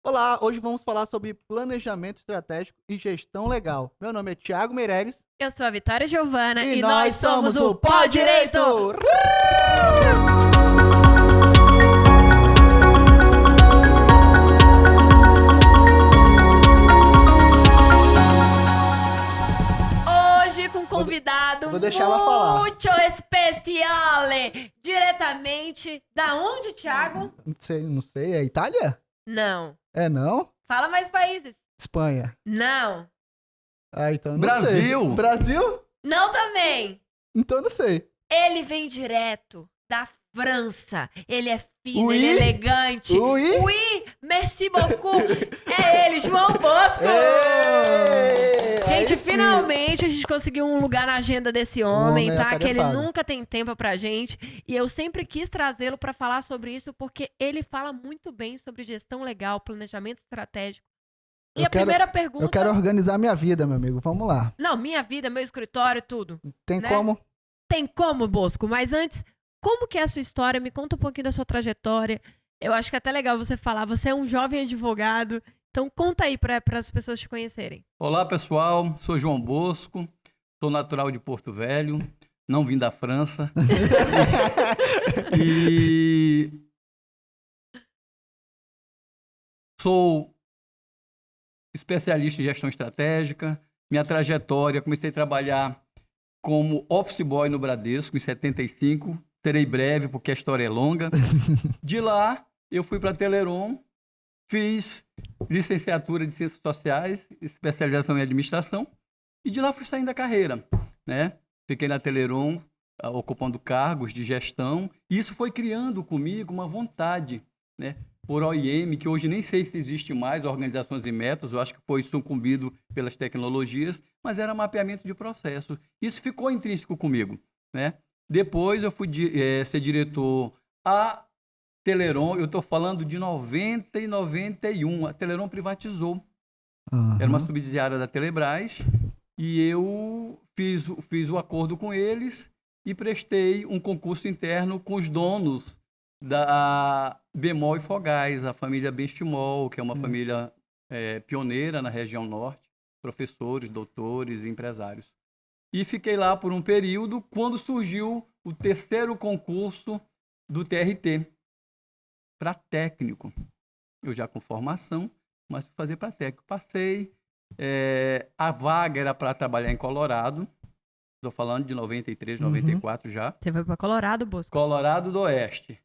Olá, hoje vamos falar sobre planejamento estratégico e gestão legal. Meu nome é Thiago Meireles Eu sou a Vitória Giovana e e nós nós somos somos o o Pó Pó Direito! Direito! Hoje com um convidado Vou deixar ela falar. muito especial, diretamente da onde, Thiago? Não sei, é Itália? Não. É não? Fala mais países. Espanha. Não. Ah, então eu não sei. Brasil! Brasil? Não também. Então eu não sei. Ele vem direto da França. Ele é fino, Oui? ele é elegante. Oui? Oui, merci beaucoup. É ele, João Bosco. Ê, Gente, aí sim. finalmente a gente conseguiu um lugar na agenda desse homem, tá? Que ele atarefado. nunca tem tempo pra gente. E eu sempre quis trazê-lo pra falar sobre isso, porque ele fala muito bem sobre gestão legal, planejamento estratégico. E Eu a quero- primeira pergunta... Eu quero organizar minha vida, meu amigo. Vamos lá. Não, minha vida, meu escritório, tudo. Tem Né? como? Tem como, Bosco? Mas antes, como que é a sua história? Me conta um pouquinho da sua trajetória. Eu acho que é até legal você falar. Você é um jovem advogado. Então conta aí para as pessoas te conhecerem. Olá, pessoal. Sou João Bosco, sou natural de Porto Velho, não vim da França. E sou especialista em gestão estratégica. Minha trajetória, comecei a trabalhar como office boy no Bradesco em 75. Serei breve porque a história é longa. De lá, eu fui para a Teleron, fiz licenciatura de Ciências Sociais, especialização em Administração, e de lá fui saindo da carreira, né? Fiquei na Teleron, ocupando cargos de gestão, e isso foi criando comigo uma vontade, né? Por OIM, que hoje nem sei se existe mais, Organizações e Métodos, eu acho que foi sucumbido pelas tecnologias, mas era mapeamento de processo. Isso ficou intrínseco comigo, né? Depois eu fui ser diretor a Teleron, eu estou falando de 90 e 91. A Teleron privatizou. Era uma subsidiária da Telebrás. E eu fiz o acordo com eles e prestei um concurso interno com os donos da Bemol e Fogás, a família Benchimol, que é uma família pioneira na região norte, professores, doutores e empresários. E fiquei lá por um período, quando surgiu o terceiro concurso do TRT, para técnico. Eu já com formação, mas fui fazer para técnico. Passei, a vaga era para trabalhar em Colorado, estou falando de 93, 94 já. Você foi para Colorado, Bosco? Colorado do Oeste.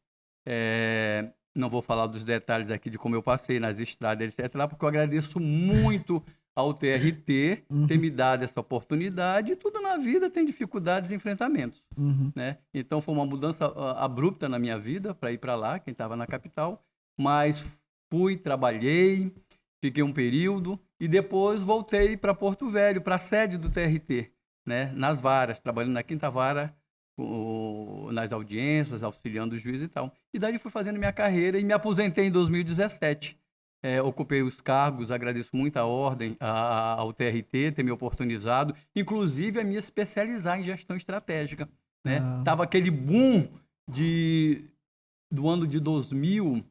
Não vou falar dos detalhes aqui de como eu passei nas estradas, etc., porque eu agradeço muito ao TRT ter me dado essa oportunidade, e tudo na vida tem dificuldades e enfrentamentos. Né? Então foi uma mudança abrupta na minha vida para ir para lá, quem estava na capital, mas fui, trabalhei, fiquei um período e depois voltei para Porto Velho, para a sede do TRT, né? Nas varas, trabalhando na quinta vara, nas audiências, auxiliando o juiz e tal. E daí fui fazendo minha carreira e me aposentei em 2017. Ocupei os cargos, agradeço muito a ordem, ao TRT ter me oportunizado, inclusive a me especializar em gestão estratégica. Né? Tava aquele boom do ano de 2000,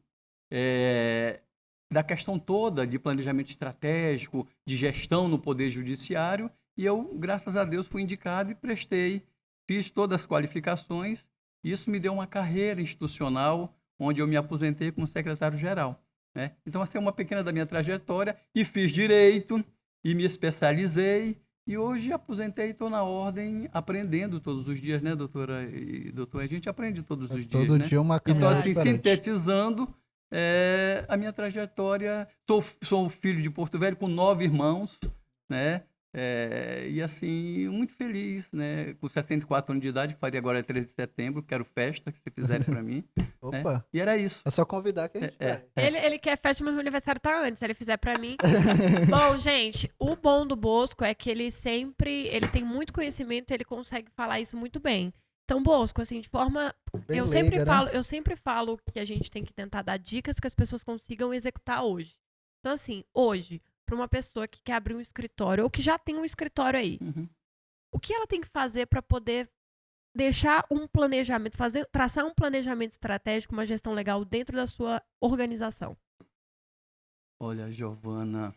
da questão toda de planejamento estratégico, de gestão no Poder Judiciário, e eu, graças a Deus, fui indicado e fiz todas as qualificações, e isso me deu uma carreira institucional, onde eu me aposentei como secretário-geral. Né? Então, essa é uma pequena da minha trajetória, e fiz direito, e me especializei, e hoje aposentei e estou na ordem, aprendendo todos os dias, né, doutora e doutor? A gente aprende todos os dias, Todo né? dia uma Então, caminhada assim, diferente. sintetizando a minha trajetória, sou filho de Porto Velho com 9 irmãos, né? E assim, muito feliz, né? Com 64 anos de idade, que faria agora 13 de setembro, quero festa, que você fizerem para mim. Opa, Né? E era isso. é só convidar que a gente vai. Ele quer festa, mas meu aniversário tá antes, se ele fizer pra mim. Bom, gente, o bom do Bosco é que ele tem muito conhecimento e ele consegue falar isso muito bem. Então, Bosco, assim, de forma... Bem Eu leiga, sempre falo que a gente tem que tentar dar dicas que as pessoas consigam executar hoje. Então, assim, hoje, para uma pessoa que quer abrir um escritório ou que já tem um escritório aí, o que ela tem que fazer para poder deixar um planejamento, traçar um planejamento estratégico, uma gestão legal dentro da sua organização? Olha, Giovana,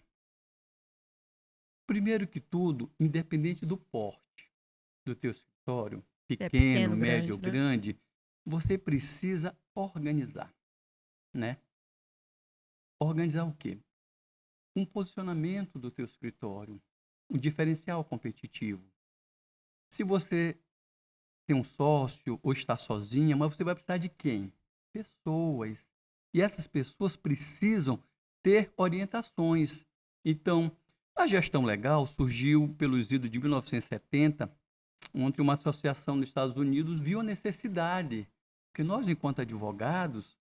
primeiro que tudo, independente do porte do teu escritório, É pequeno, pequeno, médio ou grande, né? grande, você precisa organizar, né? Organizar o quê? Um posicionamento do teu escritório, um diferencial competitivo. Se você tem um sócio ou está sozinha, mas você vai precisar de quem? Pessoas. E essas pessoas precisam ter orientações. Então, a gestão legal surgiu pelos idos de 1970, onde uma associação nos Estados Unidos viu a necessidade. Porque nós, enquanto advogados,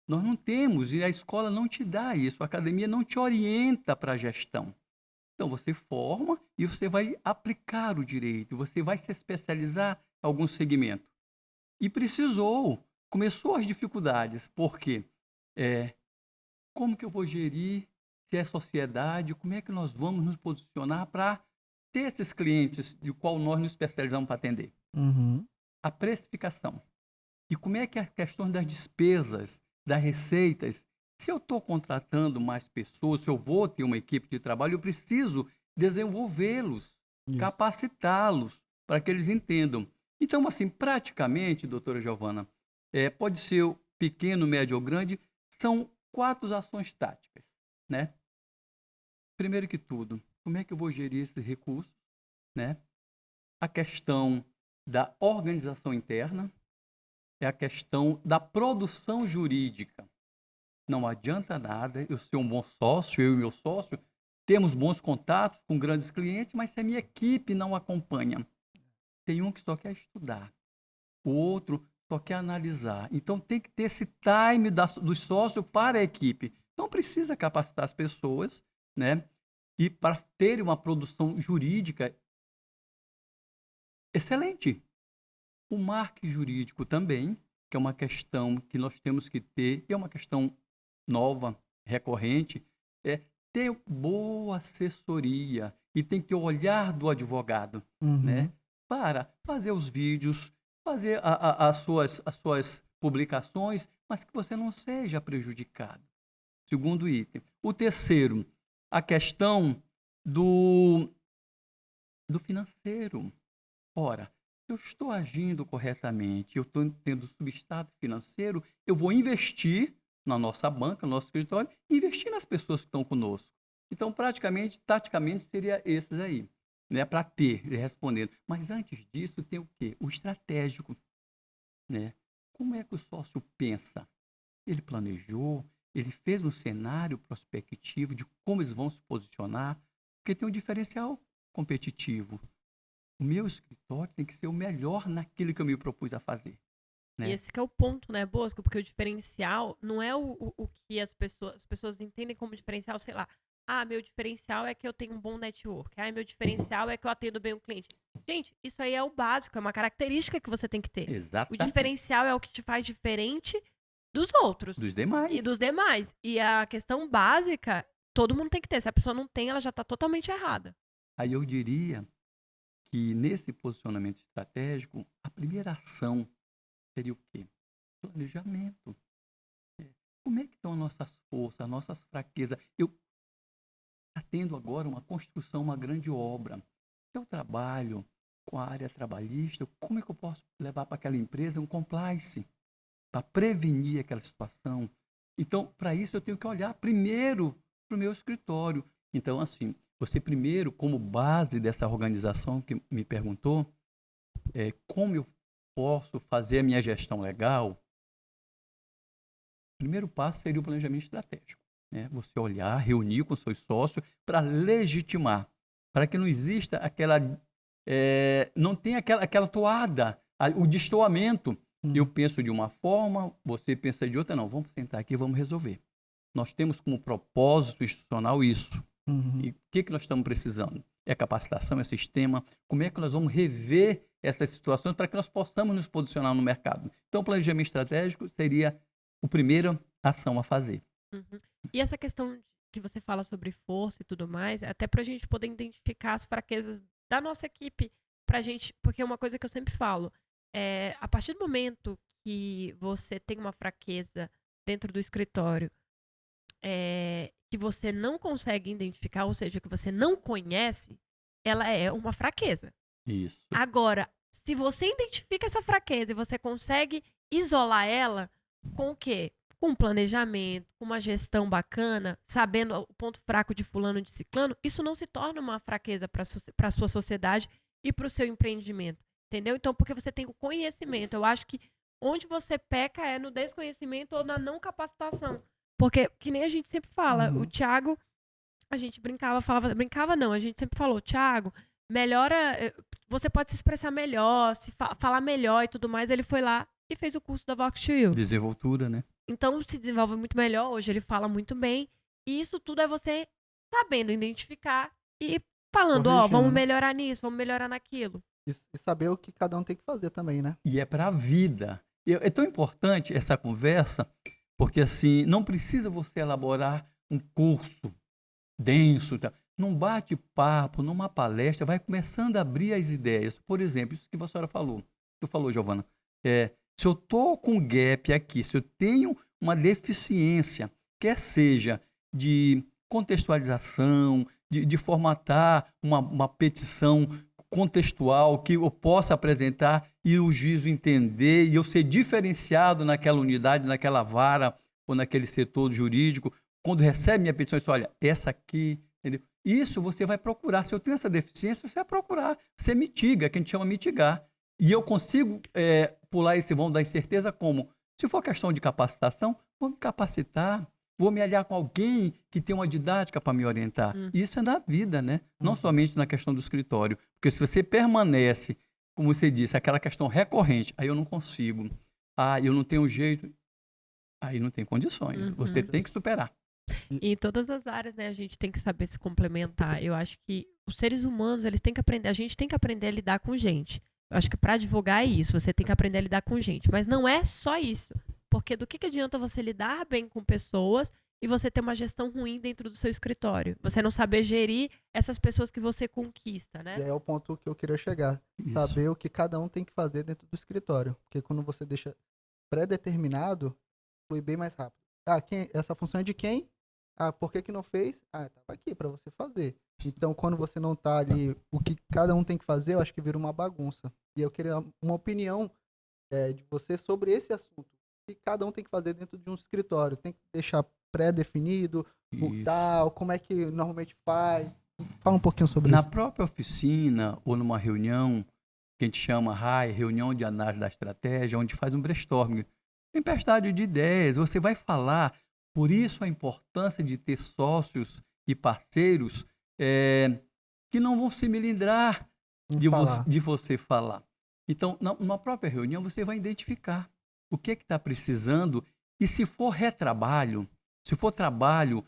nós não temos, e a escola não te dá isso, a academia não te orienta para a gestão. Então, você forma e você vai aplicar o direito, você vai se especializar em algum segmento. E começou as dificuldades, porque como que eu vou gerir, se é sociedade, como é que nós vamos nos posicionar para ter esses clientes de qual nós nos especializamos para atender? Uhum. A precificação. E como é que é a questão das despesas, das receitas? Se eu estou contratando mais pessoas, se eu vou ter uma equipe de trabalho, eu preciso desenvolvê-los, Isso. capacitá-los, para que eles entendam. Então, assim, praticamente, doutora Giovana, pode ser pequeno, médio ou grande, são 4 ações táticas, né? Primeiro que tudo, como é que eu vou gerir esses recursos, né? A questão da organização interna, é a questão da produção jurídica. Não adianta nada eu ser um bom sócio, eu e meu sócio, temos bons contatos com grandes clientes, mas se a minha equipe não acompanha, tem um que só quer estudar, o outro só quer analisar. Então tem que ter esse time do sócio para a equipe. Então precisa capacitar as pessoas, né? E para ter uma produção jurídica excelente. O marco jurídico também, que é uma questão que nós temos que ter, e é uma questão nova, recorrente, é ter boa assessoria e tem que ter o olhar do advogado, né? Para fazer os vídeos, fazer as suas publicações, mas que você não seja prejudicado. Segundo item. O terceiro, a questão do financeiro. Ora, eu estou agindo corretamente, eu estou tendo substrato financeiro, eu vou investir na nossa banca, no nosso escritório, e investir nas pessoas que estão conosco. Então, praticamente, taticamente, seria esses aí, né, para ter, respondendo. Mas antes disso, tem o quê? O estratégico, né? Como é que o sócio pensa? Ele planejou, ele fez um cenário prospectivo de como eles vão se posicionar, porque tem um diferencial competitivo. O meu escritório tem que ser o melhor naquilo que eu me propus a fazer. E Né? esse que é o ponto, né, Bosco? Porque o diferencial não é o que as pessoas entendem como diferencial, sei lá. Ah, meu diferencial é que eu tenho um bom network. Ah, meu diferencial é que eu atendo bem o cliente. Gente, isso aí é o básico, é uma característica que você tem que ter. O Exatamente. diferencial é o que te faz diferente dos outros. Dos demais. E dos demais. E a questão básica, todo mundo tem que ter. Se a pessoa não tem, ela já está totalmente errada. Aí eu diria que nesse posicionamento estratégico, a primeira ação seria o quê? Planejamento. Como é que estão as nossas forças, as nossas fraquezas? Eu estou tendo agora uma construção, uma grande obra. Eu trabalho com a área trabalhista, como é que eu posso levar para aquela empresa um compliance para prevenir aquela situação? Então, para isso, eu tenho que olhar primeiro para o meu escritório. Então, assim, você primeiro, como base dessa organização que me perguntou, como eu posso fazer a minha gestão legal? O primeiro passo seria o planejamento estratégico. Né? Você olhar, reunir com seus sócios para legitimar, para que não exista aquela... não tenha aquela toada, o destoamento. Eu penso de uma forma, você pensa de outra. Não, vamos sentar aqui e vamos resolver. Nós temos como propósito institucional isso. E o que nós estamos precisando? É capacitação, é sistema. Como é que nós vamos rever essas situações para que nós possamos nos posicionar no mercado? Então, o planejamento estratégico seria a primeira ação a fazer. Uhum. E essa questão que você fala sobre força e tudo mais, até para a gente poder identificar as fraquezas da nossa equipe, pra gente, porque é uma coisa que eu sempre falo, a partir do momento que você tem uma fraqueza dentro do escritório, que você não consegue identificar, ou seja, que você não conhece, ela é uma fraqueza. Isso. Agora, se você identifica essa fraqueza e você consegue isolar ela com o quê? Com um planejamento, com uma gestão bacana, sabendo o ponto fraco de fulano, de ciclano, isso não se torna uma fraqueza para a sua sociedade e para o seu empreendimento, entendeu? Então, porque você tem o conhecimento. Eu acho que onde você peca é no desconhecimento ou na não capacitação. Porque, que nem a gente sempre fala, o Thiago, a gente brincava não, a gente sempre falou, Thiago, melhora, você pode se expressar melhor, falar melhor e tudo mais. Ele foi lá e fez o curso da Vox to You. Desenvoltura, né? Então, se desenvolve muito melhor. Hoje ele fala muito bem. E isso tudo é você sabendo identificar e falando, ó, vamos melhorar nisso, vamos melhorar naquilo. E saber o que cada um tem que fazer também, né? E é para a vida. É tão importante essa conversa, porque assim, não precisa você elaborar um curso denso. Tá? Num bate-papo, numa palestra, vai começando a abrir as ideias. Por exemplo, isso que a senhora falou. Tu falou, Giovana. Se eu estou com um gap aqui, se eu tenho uma deficiência, quer seja de contextualização, de formatar uma petição contextual que eu possa apresentar e o juiz entender e eu ser diferenciado naquela unidade, naquela vara ou naquele setor jurídico, quando recebe minha petição, diz, olha, essa aqui, entendeu? Isso você vai procurar. Se eu tenho essa deficiência, você vai procurar. Você mitiga, que a gente chama mitigar. E eu consigo pular esse vão da incerteza como? Se for questão de capacitação, vou me capacitar, vou me aliar com alguém que tem uma didática para me orientar. Isso é na vida, né? Não somente na questão do escritório. Porque se você permanece, como você disse, aquela questão recorrente, aí eu não consigo, eu não tenho jeito, aí não tem condições. Você tem que superar. E em todas as áreas, né, a gente tem que saber se complementar. Eu acho que os seres humanos, eles têm que aprender, a gente tem que aprender a lidar com gente. Eu acho que para advogar é isso, você tem que aprender a lidar com gente. Mas não é só isso. Porque do que adianta você lidar bem com pessoas e você ter uma gestão ruim dentro do seu escritório? Você não saber gerir essas pessoas que você conquista, né? E aí é o ponto que eu queria chegar. Isso. Saber o que cada um tem que fazer dentro do escritório. Porque quando você deixa pré-determinado, flui bem mais rápido. Essa função é de quem? Por que não fez? Tava aqui para você fazer. Então, quando você não tá ali, o que cada um tem que fazer, eu acho que vira uma bagunça. E eu queria uma opinião de você sobre esse assunto. O que cada um tem que fazer dentro de um escritório? Tem que deixar pré-definido, como é que normalmente faz? Fala um pouquinho sobre isso. Na própria oficina ou numa reunião, que a gente chama RAI, reunião de análise da estratégia, onde faz um brainstorming, tempestade de ideias, você vai falar. Por isso a importância de ter sócios e parceiros que não vão se melindrar de você falar. Então, numa própria reunião, você vai identificar o que está precisando e se for retrabalho, se for trabalho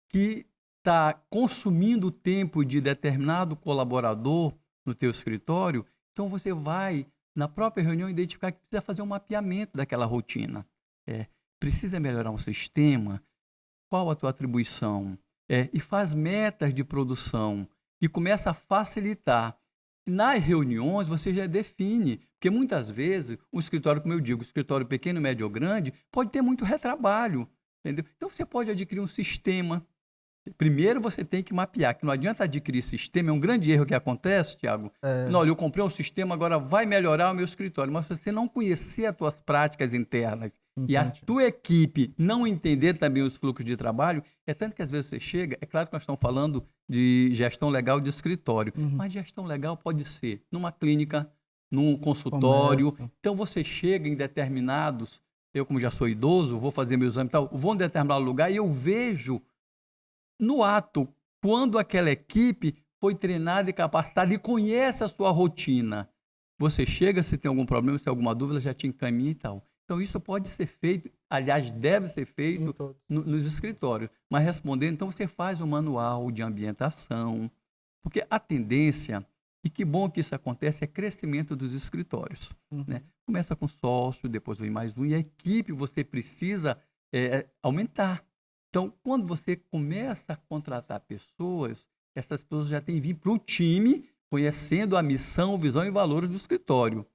que está consumindo o tempo de determinado colaborador no teu escritório, então você vai, na própria reunião, identificar que precisa fazer um mapeamento daquela rotina. Precisa melhorar um sistema? Qual a tua atribuição? E faz metas de produção e começa a facilitar. Nas reuniões, você já define, porque muitas vezes, um escritório, como eu digo, escritório pequeno, médio ou grande, pode ter muito retrabalho, entendeu? Então, você pode adquirir um sistema. Primeiro, você tem que mapear, que não adianta adquirir sistema, é um grande erro que acontece, Thiago. Não, olha, eu comprei um sistema, agora vai melhorar o meu escritório, mas você não conhecer as tuas práticas internas e a tua equipe não entender também os fluxos de trabalho, é tanto que às vezes você chega, é claro que nós estamos falando de gestão legal de escritório, mas gestão legal pode ser numa clínica, num consultório. Então você chega em determinados, eu como já sou idoso, vou fazer meu exame e tal, vou em determinado lugar e eu vejo no ato, quando aquela equipe foi treinada e capacitada e conhece a sua rotina. Você chega, se tem algum problema, se tem alguma dúvida, já te encaminha e tal. Então, isso pode ser feito, aliás, deve ser feito nos escritórios. Mas respondendo, então, você faz um manual de ambientação, porque a tendência, e que bom que isso acontece, é crescimento dos escritórios. Né? Começa com sócio, depois vem mais um, e a equipe você precisa aumentar. Então, quando você começa a contratar pessoas, essas pessoas já têm que vir para o time, conhecendo a missão, visão e valores do escritório.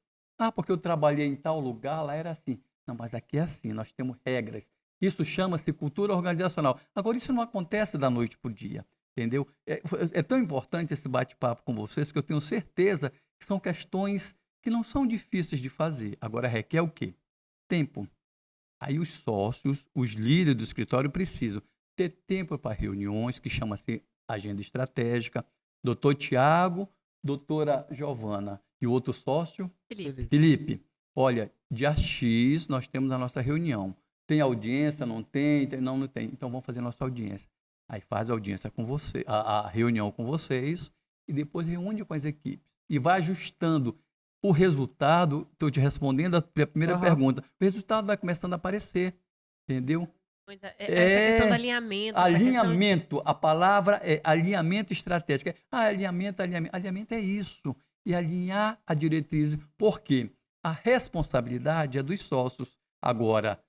Porque eu trabalhei em tal lugar, lá era assim. Não, mas aqui é assim, nós temos regras. Isso chama-se cultura organizacional. Agora, isso não acontece da noite para o dia, entendeu? É tão importante esse bate-papo com vocês que eu tenho certeza que são questões que não são difíceis de fazer. Agora, requer o quê? Tempo. Aí os sócios, os líderes do escritório precisam ter tempo para reuniões, que chama-se agenda estratégica. Doutor Tiago, doutora Giovana e o outro sócio? Felipe. Olha, dia X nós temos a nossa reunião. Tem audiência? Não tem? Não tem. Então vamos fazer a nossa audiência. Aí faz a audiência com você, a reunião com vocês e depois reúne com as equipes. E vai ajustando. O resultado, estou te respondendo a primeira pergunta, o resultado vai começando a aparecer, entendeu? Essa questão do alinhamento. Alinhamento, a palavra é alinhamento estratégico. Alinhamento. Alinhamento é isso. E alinhar a diretriz. Por quê? A responsabilidade é dos sócios. Agora,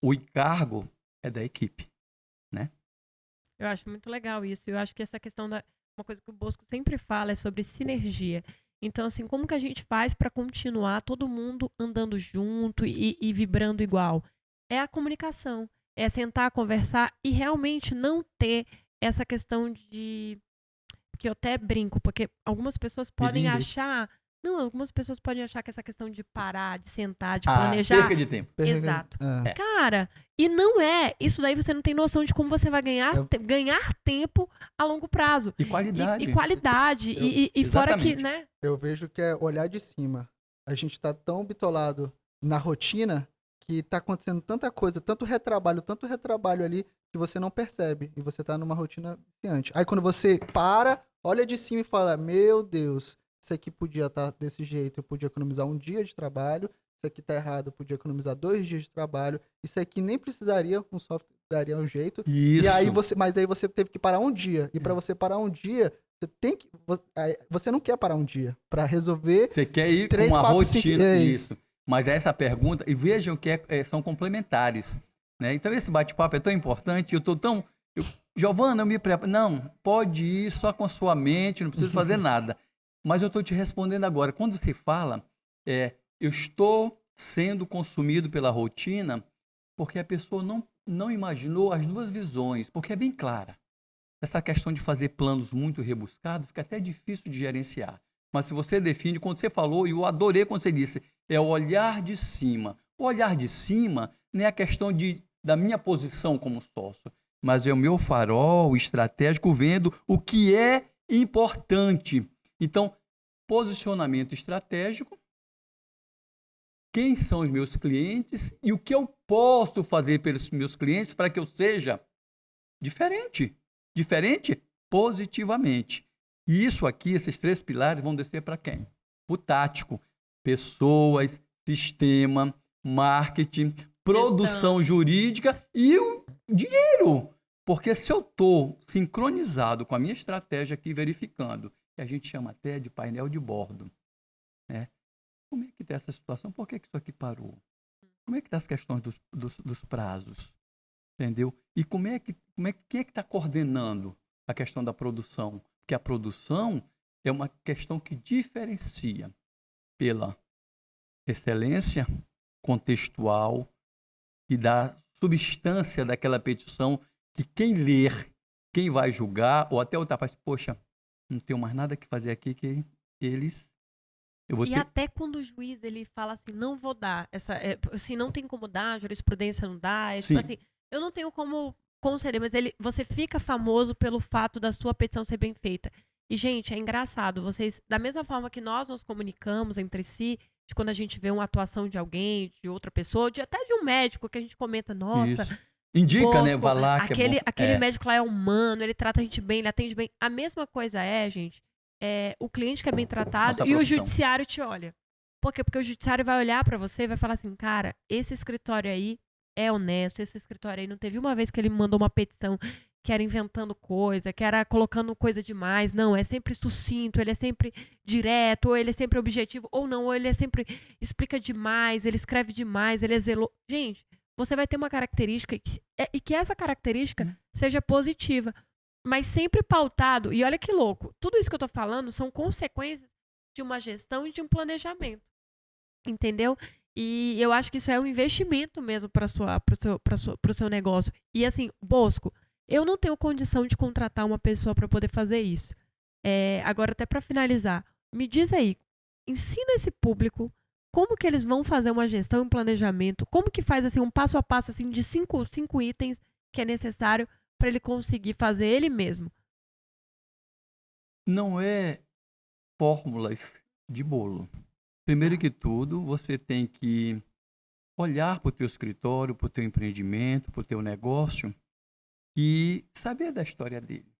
o encargo é da equipe, né? Eu acho muito legal isso. Eu acho que essa questão uma coisa que o Bosco sempre fala é sobre sinergia. Então, assim, como que a gente faz para continuar todo mundo andando junto e vibrando igual? É a comunicação. É sentar, conversar e realmente não ter essa questão de... Porque eu até brinco, porque algumas pessoas podem achar... Não, algumas pessoas podem achar que essa questão de parar, de sentar, de planejar... Perca de tempo. Exato. Cara, e não é. Isso daí você não tem noção de como você vai ganhar tempo a longo prazo. E qualidade. E qualidade. E fora que, né? Eu vejo que é olhar de cima. A gente tá tão bitolado na rotina que tá acontecendo tanta coisa, tanto retrabalho ali, que você não percebe. E você tá numa rotina viciante. Aí quando você para, olha de cima e fala, meu Deus, isso aqui podia estar desse jeito, eu podia economizar um dia de trabalho, isso aqui tá errado, eu podia economizar 2 dias de trabalho, isso aqui nem precisaria, um software daria um jeito. Isso. E aí mas aí você teve que parar um dia. E para você parar um dia, você não quer parar um dia para resolver. Você quer ir 3, com uma 4, rotina. 5, isso. Mas essa pergunta, e vejam que são complementares. Né? Então esse bate-papo é tão importante, eu estou tão... Giovana, eu me preparo. Não, pode ir só com sua mente, não precisa fazer nada. Mas eu estou te respondendo agora. Quando você fala, eu estou sendo consumido pela rotina porque a pessoa não imaginou as duas visões, porque é bem clara. Essa questão de fazer planos muito rebuscados fica até difícil de gerenciar. Mas se você define, quando você falou, e eu adorei quando você disse, é o olhar de cima. O olhar de cima não é a questão da minha posição como sócio, mas é o meu farol estratégico vendo o que é importante. Então, posicionamento estratégico, quem são os meus clientes e o que eu posso fazer pelos meus clientes para que eu seja diferente. Diferente positivamente. E isso aqui, esses 3 pilares vão descer para quem? O tático. Pessoas, sistema, marketing, produção jurídica e o dinheiro. Porque se eu estou sincronizado com a minha estratégia aqui, verificando, que a gente chama até de painel de bordo, né? Como é que está essa situação? Por que isso aqui parou? Como é que está as questões dos prazos? Entendeu? E quem é que está coordenando a questão da produção? Porque a produção é uma questão que diferencia pela excelência contextual e da substância daquela petição que quem ler, quem vai julgar, ou até outra parte, poxa, não tenho mais nada que fazer aqui que eles... Até quando o juiz ele fala assim, não vou dar, assim, não tem como dar, a jurisprudência não dá, tipo assim, eu não tenho como conceder, mas você fica famoso pelo fato da sua petição ser bem feita. E, gente, é engraçado, vocês, da mesma forma que nós nos comunicamos entre si, de quando a gente vê uma atuação de alguém, de outra pessoa, até de um médico que a gente comenta, nossa... Isso. Indica, Bosco, né? Vai lá, aquele médico lá é humano, ele trata a gente bem, ele atende bem. A mesma coisa gente, o cliente que é bem tratado e o judiciário te olha. Por quê? Porque o judiciário vai olhar pra você e vai falar assim, cara, esse escritório aí é honesto, esse escritório aí não teve uma vez que ele me mandou uma petição que era inventando coisa, que era colocando coisa demais. Não, é sempre sucinto, ele é sempre direto, ou ele é sempre objetivo, ou não, ou ele é sempre explica demais, ele escreve demais, ele é zeloso. Gente, você vai ter uma característica e que essa característica seja positiva, mas sempre pautado, e olha que louco, tudo isso que eu tô falando são consequências de uma gestão e de um planejamento, entendeu? E eu acho que isso é um investimento mesmo para o seu negócio. E assim, Bosco, eu não tenho condição de contratar uma pessoa para poder fazer isso. Agora, até para finalizar, me diz aí, ensina esse público como que eles vão fazer uma gestão e um planejamento, como que faz assim um passo a passo assim de cinco itens que é necessário para ele conseguir fazer ele mesmo. Não é fórmulas de bolo. Primeiro que tudo, você tem que olhar para o teu escritório, para o teu empreendimento, para o teu negócio e saber da história dele,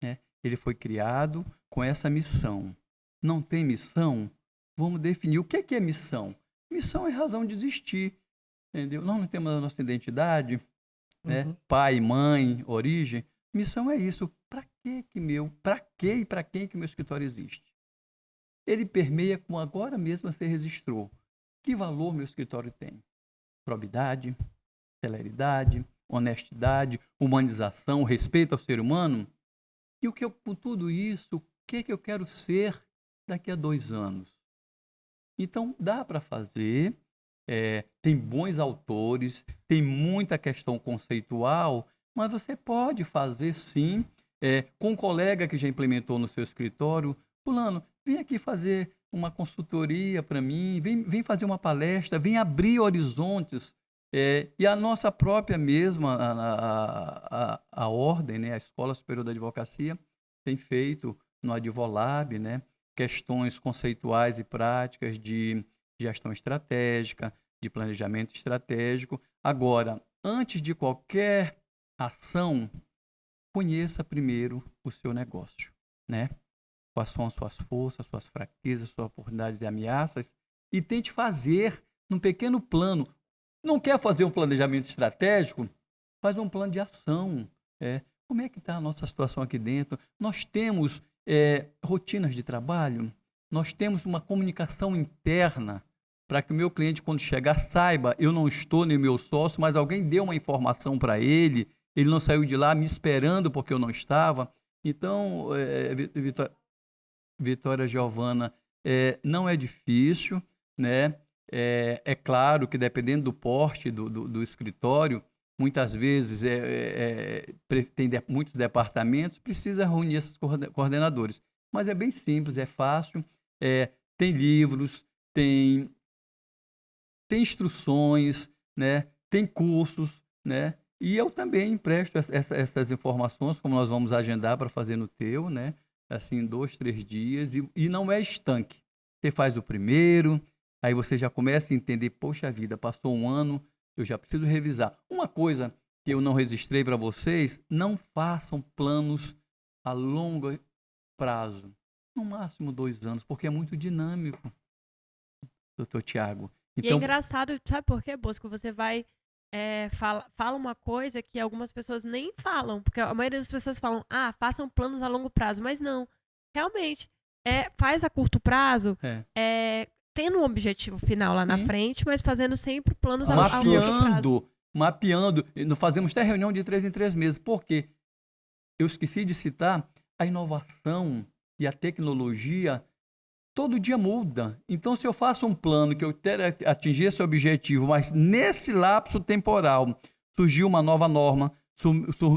né? Ele foi criado com essa missão. Não tem missão? Vamos definir o que é missão. Missão é razão de existir, entendeu? Nós não temos a nossa identidade, né? Pai, mãe, origem. Missão é isso. Para que e para quem que o meu escritório existe? Ele permeia como agora mesmo você registrou. Que valor meu escritório tem? Probidade, celeridade, honestidade, humanização, respeito ao ser humano. E com tudo isso, o que eu quero ser daqui a 2 anos? Então, dá para fazer, tem bons autores, tem muita questão conceitual, mas você pode fazer sim, com um colega que já implementou no seu escritório. Fulano, vem aqui fazer uma consultoria para mim, vem fazer uma palestra, vem abrir horizontes. E a nossa própria mesma, a ordem, né, a Escola Superior da Advocacia, tem feito no Advolab, né, questões conceituais e práticas de gestão estratégica, de planejamento estratégico. Agora, antes de qualquer ação, conheça primeiro o seu negócio, né? Quais são as suas forças, suas fraquezas, suas oportunidades e ameaças, e tente fazer num pequeno plano. Não quer fazer um planejamento estratégico? Faz um plano de ação. Como é que está a nossa situação aqui dentro? Nós temos rotinas de trabalho, nós temos uma comunicação interna para que o meu cliente, quando chegar, saiba, eu não estou nem meu sócio, mas alguém deu uma informação para ele, ele não saiu de lá me esperando porque eu não estava. Então, Vitória Giovana, não é difícil, né? É claro que dependendo do porte do escritório, muitas vezes tem muitos departamentos, precisa reunir esses coordenadores. Mas é bem simples, é fácil, tem livros, tem instruções, né? Tem cursos, né? E eu também empresto essas informações, como nós vamos agendar para fazer no teu, né? Assim, 2, 3 dias, e não é estanque. Você faz o primeiro, aí você já começa a entender, poxa vida, passou 1 ano, eu já preciso revisar. Uma coisa que eu não registrei para vocês, não façam planos a longo prazo, no máximo 2 anos, porque é muito dinâmico, doutor Tiago. E é engraçado, sabe por quê, Bosco? Você vai, fala uma coisa que algumas pessoas nem falam, porque a maioria das pessoas falam, façam planos a longo prazo, mas não. Realmente, faz a curto prazo, tendo um objetivo final lá na frente, mas fazendo sempre planos a longo prazo. Mapeando. Nós fazemos até reunião de 3 em 3 meses. Por quê? Eu esqueci de citar, a inovação e a tecnologia todo dia muda. Então, se eu faço um plano que eu quero atingir esse objetivo, mas nesse lapso temporal surgiu uma nova norma,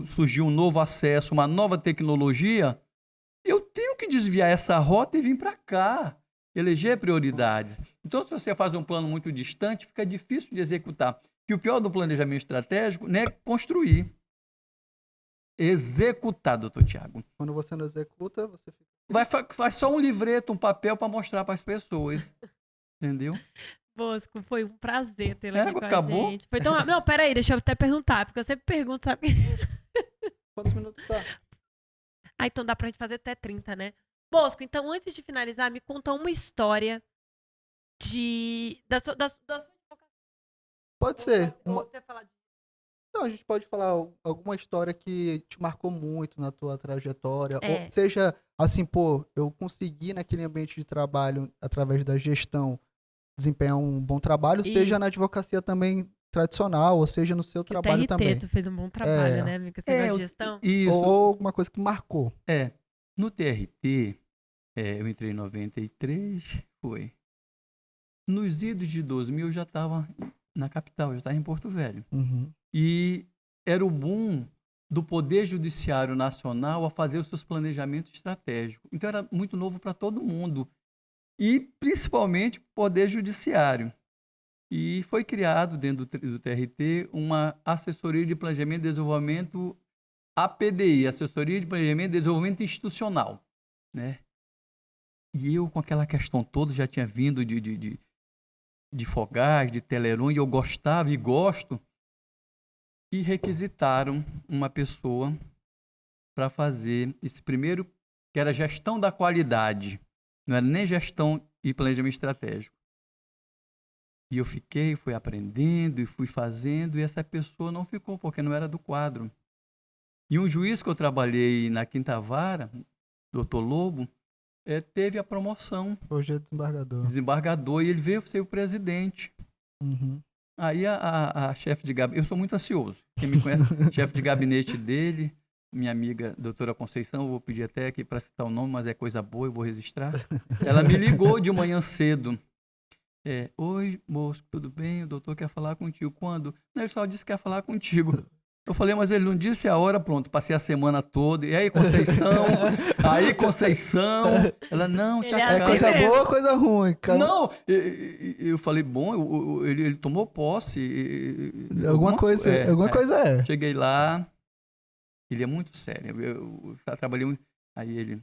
surgiu um novo acesso, uma nova tecnologia, eu tenho que desviar essa rota e vir para cá, eleger prioridades. Então, se você faz um plano muito distante, fica difícil de executar. E o pior do planejamento estratégico não é construir. Executar, doutor Tiago. Quando você não executa, você fica... Faz só um livreto, um papel para mostrar para as pessoas. Entendeu? Bosco, foi um prazer tê-la aqui com acabou? a gente. Foi tão... Não, peraí, deixa eu até perguntar, porque eu sempre pergunto, sabe? Quantos minutos tá? Então dá pra gente fazer até 30, né? Bosco, então antes de finalizar, me conta uma história da sua Pode ser. Você falar de... Não, a gente pode falar alguma história que te marcou muito na tua trajetória. É. Ou seja, assim, eu consegui naquele ambiente de trabalho, através da gestão, desempenhar um bom trabalho, seja na advocacia também tradicional, ou seja no seu trabalho também. Tu fez um bom trabalho, né, amigo? Você gosta de gestão? Isso. Ou alguma coisa que marcou. No TRT, eu entrei em 93, foi. Nos idos de 2000 eu já estava na capital, eu já estava em Porto Velho. Uhum. E era o boom do Poder Judiciário Nacional a fazer os seus planejamentos estratégicos. Então era muito novo para todo mundo. E principalmente o Poder Judiciário. E foi criado dentro do TRT uma Assessoria de Planejamento e Desenvolvimento, APDI, Assessoria de Planejamento e Desenvolvimento Institucional, né? E eu, com aquela questão toda, já tinha vindo de Fogás, de Teleron, e eu gostava e gosto, e requisitaram uma pessoa para fazer esse primeiro, que era gestão da qualidade, não era nem gestão e planejamento estratégico. E eu fui aprendendo e fui fazendo, e essa pessoa não ficou, porque não era do quadro. E um juiz que eu trabalhei na Quinta Vara, Dr. Lobo, teve a promoção. Hoje é desembargador. Desembargador, e ele veio ser o presidente. Uhum. Aí a chefe de gabinete, eu sou muito ansioso, quem me conhece, chefe de gabinete dele, minha amiga doutora Conceição, eu vou pedir até aqui para citar o nome, mas é coisa boa, eu vou registrar. Ela me ligou de manhã cedo. Oi, moço, tudo bem? O doutor quer falar contigo. Quando? Não, ele só disse que quer falar contigo. Eu falei, mas ele não disse a hora, pronto, passei a semana toda. E aí, Conceição? Ela, não, te É coisa boa ou coisa ruim? Cara? Não, eu falei, bom, ele tomou posse. Alguma coisa é. Cheguei lá, ele é muito sério. Eu trabalhei muito. Aí ele...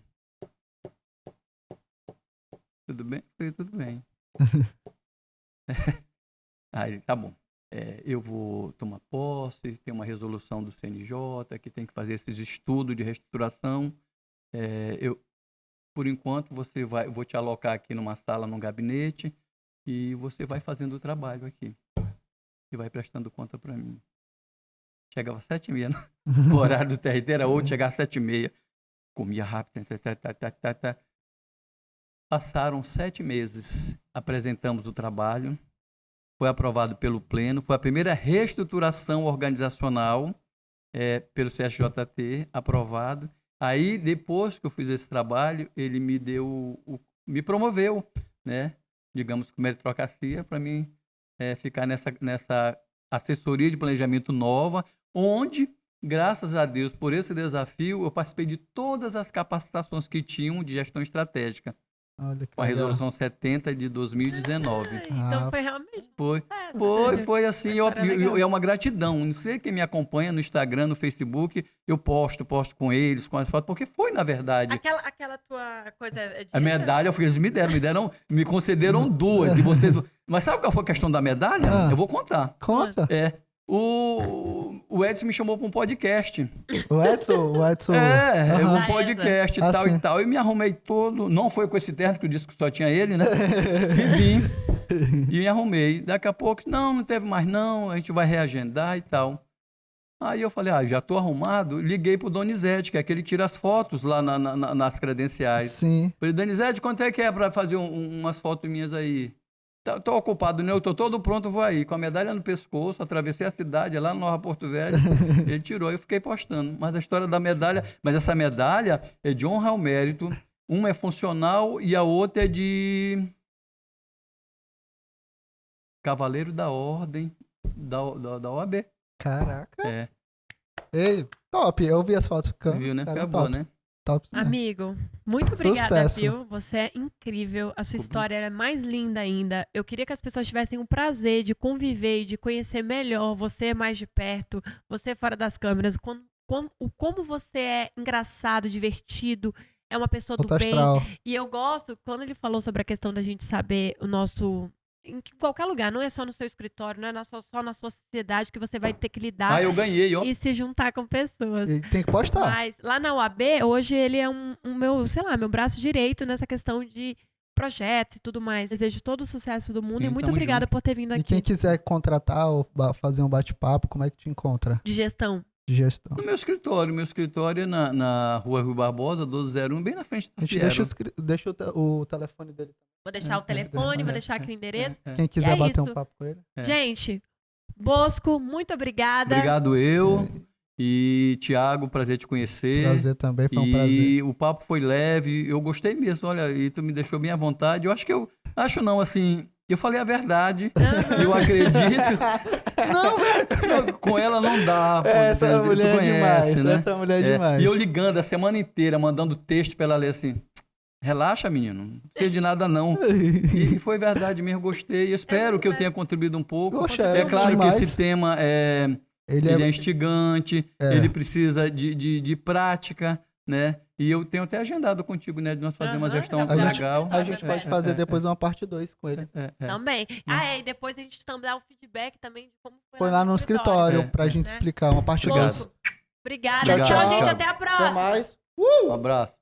Tudo bem? Eu falei, tudo bem. Aí, tá bom. Eu vou tomar posse, tem uma resolução do CNJ que tem que fazer esses estudos de reestruturação. Por enquanto, eu vou te alocar aqui numa sala, num gabinete, e você vai fazendo o trabalho aqui. E vai prestando conta para mim. Chegava às 7h30, o horário do TRT era 8, chegava às 7h30. Comia rápido. Passaram 7 meses, apresentamos o trabalho, foi aprovado pelo Pleno, foi a primeira reestruturação organizacional pelo CSJT, aprovado. Aí, depois que eu fiz esse trabalho, ele me promoveu, né? Digamos, com meritocracia, para mim ficar nessa assessoria de planejamento nova, onde, graças a Deus, por esse desafio, eu participei de todas as capacitações que tinham de gestão estratégica. Com a resolução 70 de 2019. Então foi realmente... Foi assim, é uma gratidão. Não sei quem me acompanha no Instagram, no Facebook, eu posto com eles, com as fotos, porque foi, na verdade. Aquela tua coisa é disso? A medalha, eles me concederam 2. E vocês... Mas sabe qual foi a questão da medalha? Eu vou contar. Conta. O Edson me chamou para um podcast. O Edson? Um podcast e tal. E me arrumei todo. Não foi com esse terno que eu disse que só tinha ele, né? E vim. E me arrumei. Daqui a pouco, não teve mais não. A gente vai reagendar e tal. Aí eu falei, já tô arrumado. Liguei pro Donizete, que é aquele que tira as fotos lá nas credenciais. Sim. Falei, Donizete, quanto é que é para fazer umas fotos minhas aí? Tô ocupado, né? Eu tô todo pronto, vou aí. Com a medalha no pescoço, atravessei a cidade, lá no Nova Porto Velho. Ele tirou, eu fiquei postando. Mas a história da medalha... Mas essa medalha é de honra ao mérito. Uma é funcional e a outra é de... Cavaleiro da Ordem da OAB. Caraca. Ei, top. Eu vi as fotos. Viu, né? Fica boa, né? Top, amigo, muito obrigada, viu? Você é incrível. A sua história é mais linda ainda. Eu queria que as pessoas tivessem o prazer de conviver e de conhecer melhor você mais de perto, você fora das câmeras, como você é engraçado, divertido, é uma pessoa do bem. E eu gosto, quando ele falou sobre a questão da gente saber o nosso... Em qualquer lugar, não é só no seu escritório, não é só na sua sociedade que você vai ter que lidar eu ganhei, ó. E se juntar com pessoas. E tem que postar. Mas lá na UAB, hoje ele é meu braço direito nessa questão de projetos e tudo mais. Desejo todo o sucesso do mundo e muito obrigada por ter vindo aqui. E quem quiser contratar ou fazer um bate-papo, como é que te encontra? De gestão. No meu escritório é na Rua Rui Barbosa, 1201, bem na frente da Fiero. Deixa o telefone dele. Vou deixar o telefone, vou deixar aqui o endereço. Quem quiser bater um papo com ele. Gente, Bosco, muito obrigada. Obrigado eu. E, Thiago, prazer te conhecer. Prazer também, foi um prazer. E o papo foi leve, eu gostei mesmo, olha, e tu me deixou bem à vontade. Eu acho que assim, Eu falei a verdade, eu acredito. Não, com ela não dá. Essa tu mulher é conhece, demais, né? essa mulher é demais. E eu ligando a semana inteira, mandando texto pra ela ler assim, relaxa, menino, não precisa de nada não. E foi verdade mesmo, gostei. Espero que eu tenha contribuído um pouco. Poxa, É claro demais. que esse tema ele é instigante, ele precisa de prática, né? E eu tenho até agendado contigo, né? De nós fazer uma gestão legal. A gente pode fazer depois uma parte 2 com ele. Também. E depois a gente também dá o feedback também de como foi lá no escritório pra gente explicar uma parte 2. Obrigada. Tchau, gente. Até a próxima. Até mais. Um abraço.